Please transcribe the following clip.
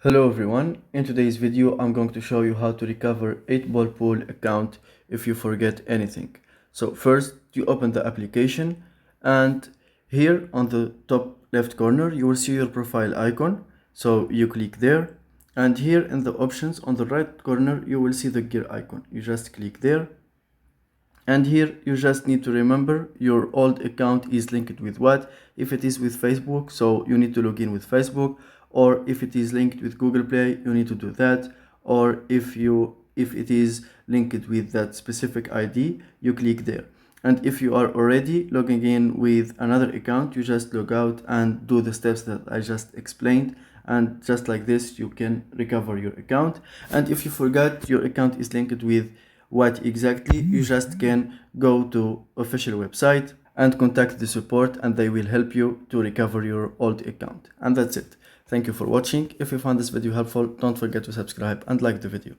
Hello everyone, in today's video I'm going to show you how to recover 8-ball pool account if you forget anything. So first you open the application and here on the top left corner you will see your profile icon. So you click there and here in the options on the right corner you will see the gear icon. You just click there and here you just need to remember your old account is linked with what. If it is with Facebook, so you need to log in with Facebook, or if it is linked with Google Play, you need to do that, or if it is linked with that specific ID, you click there. And if you are already logging in with another account, you just log out and do the steps that I just explained, and just like this you can recover your account. And if you forgot your account is linked with what exactly, you just can go to official website and contact the support and they will help you to recover your old account. And that's it. Thank you for watching. If you found this video helpful, don't forget to subscribe and like the video.